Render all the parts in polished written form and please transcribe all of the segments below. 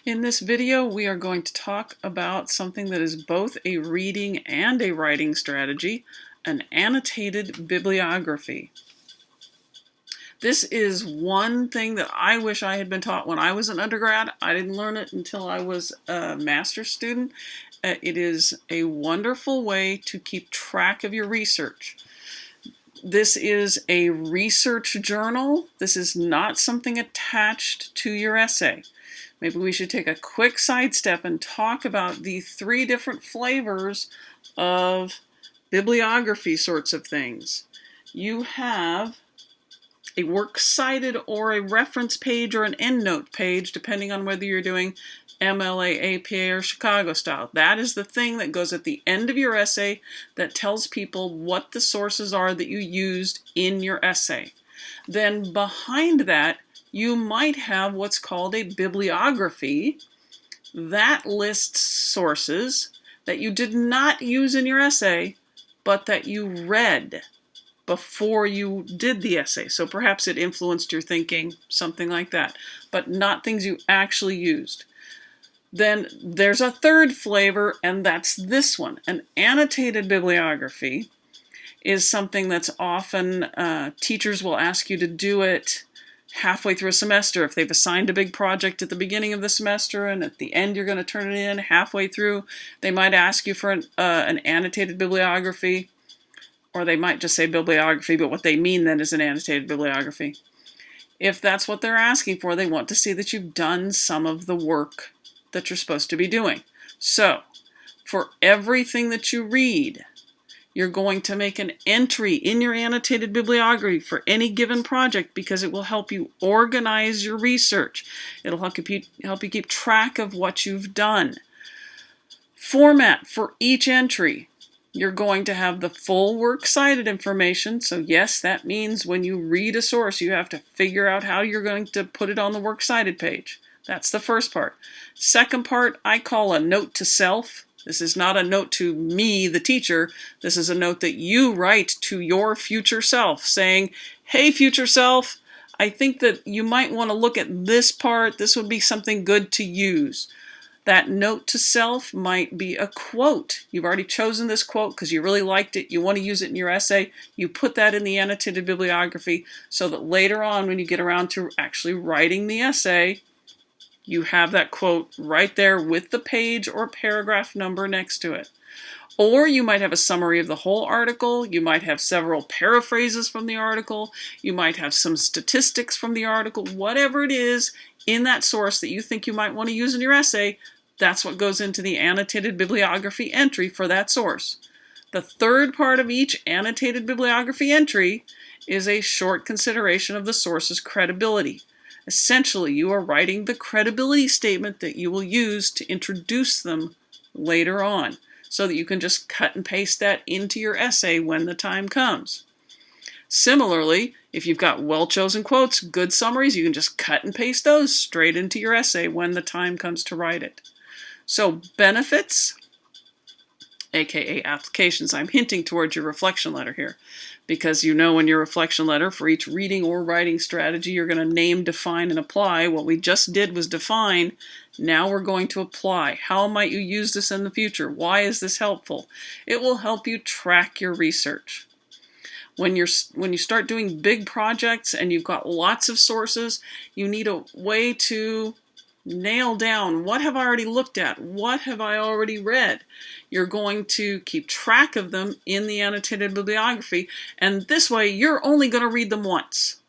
In this video, we are going to talk about something that is both a reading and a writing strategy, an annotated bibliography. This is one thing that I wish I had been taught when I was an undergrad. I didn't learn it until I was a master's student. It is a wonderful way to keep track of your research. This is a research journal. This is not something attached to your essay. Maybe we should take a quick sidestep and talk about the three different flavors of bibliography sorts of things. You have a works cited or a reference page or an endnote page, depending on whether you're doing MLA, APA, or Chicago style. That is the thing that goes at the end of your essay that tells people what the sources are that you used in your essay. Then behind that, you might have what's called a bibliography that lists sources that you did not use in your essay, but that you read before you did the essay. So perhaps it influenced your thinking, something like that, but not things you actually used. Then there's a third flavor, and that's this one. An annotated bibliography is something that's often, teachers will ask you to do it halfway through a semester. If they've assigned a big project at the beginning of the semester and at the end you're going to turn it in halfway through, they might ask you for an annotated bibliography, or they might just say bibliography, but what they mean then is an annotated bibliography. If that's what they're asking for, they want to see that you've done some of the work that you're supposed to be doing. So, for everything that you read, you're going to make an entry in your annotated bibliography for any given project because it will help you organize your research. It'll help you keep track of what you've done. Format for each entry. You're going to have the full works cited information. So yes, that means when you read a source, you have to figure out how you're going to put it on the works cited page. That's the first part. Second part, I call a note to self. This is not a note to me, the teacher. This is a note that you write to your future self saying, hey, future self, I think that you might want to look at this part. This would be something good to use. That note to self might be a quote. You've already chosen this quote because you really liked it. You want to use it in your essay. You put that in the annotated bibliography so that later on when you get around to actually writing the essay, you have that quote right there with the page or paragraph number next to it. Or you might have a summary of the whole article. You might have several paraphrases from the article. You might have some statistics from the article. Whatever it is in that source that you think you might want to use in your essay, that's what goes into the annotated bibliography entry for that source. The third part of each annotated bibliography entry is a short consideration of the source's credibility. Essentially, you are writing the credibility statement that you will use to introduce them later on, so that you can just cut and paste that into your essay when the time comes. Similarly, if you've got well-chosen quotes, good summaries, you can just cut and paste those straight into your essay when the time comes to write it. So benefits, aka applications. I'm hinting towards your reflection letter here, because you know in your reflection letter for each reading or writing strategy you're going to name, define, and apply. What we just did was define. Now we're going to apply. How might you use this in the future? Why is this helpful? It will help you track your research. When you start doing big projects and you've got lots of sources, you need a way to nail down what have I already looked at, what have I already read. You're going to keep track of them in the annotated bibliography, and this way you're only going to read them once.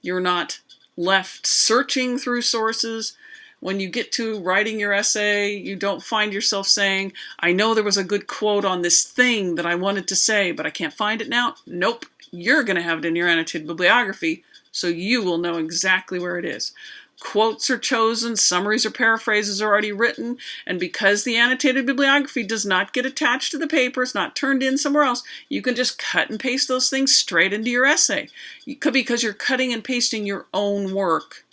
You're not left searching through sources. When you get to writing your essay, you don't find yourself saying, I know there was a good quote on this thing that I wanted to say, but I can't find it now. Nope, you're going to have it in your annotated bibliography, so you will know exactly where it is. Quotes are chosen, summaries or paraphrases are already written, and because the annotated bibliography does not get attached to the paper, it's not turned in somewhere else, you can just cut and paste those things straight into your essay. It could be because you're cutting and pasting your own work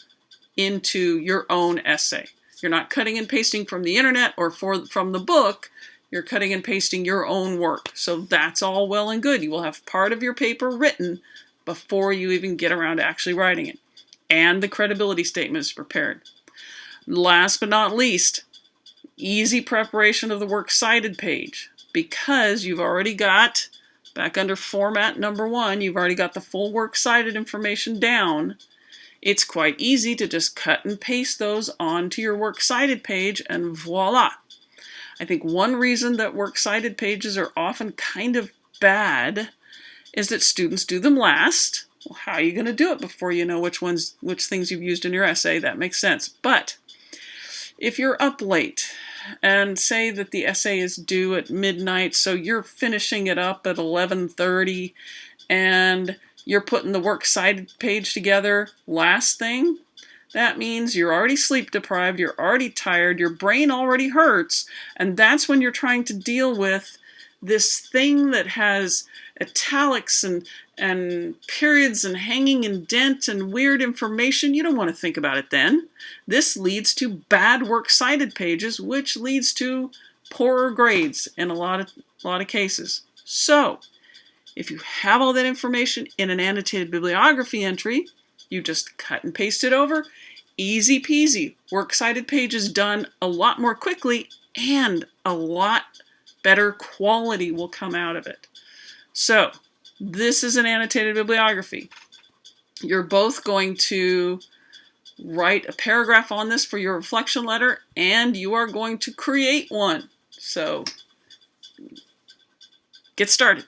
into your own essay. You're not cutting and pasting from the internet or from the book, you're cutting and pasting your own work. So that's all well and good. You will have part of your paper written before you even get around to actually writing it. And the credibility statement is prepared. Last but not least, easy preparation of the works cited page, because you've already got, back under format number 1, you've already got the full works cited information down. It's quite easy to just cut and paste those onto your works cited page, and voila. I think one reason that works cited pages are often kind of bad is that students do them last. Well, how are you going to do it before you know which things you've used in your essay? That makes sense. But if you're up late and say that the essay is due at midnight, so you're finishing it up at 11:30 and you're putting the works cited page together last thing, that means you're already sleep deprived, you're already tired, your brain already hurts, and that's when you're trying to deal with this thing that has italics and periods and hanging indent and weird information. You don't want to think about it then. This leads to bad works cited pages, which leads to poorer grades in a lot of cases. So, if you have all that information in an annotated bibliography entry, you just cut and paste it over. Easy peasy. Works cited pages done a lot more quickly, and a lot better quality will come out of it. So, this is an annotated bibliography. You're both going to write a paragraph on this for your reflection letter, and you are going to create one. So, get started.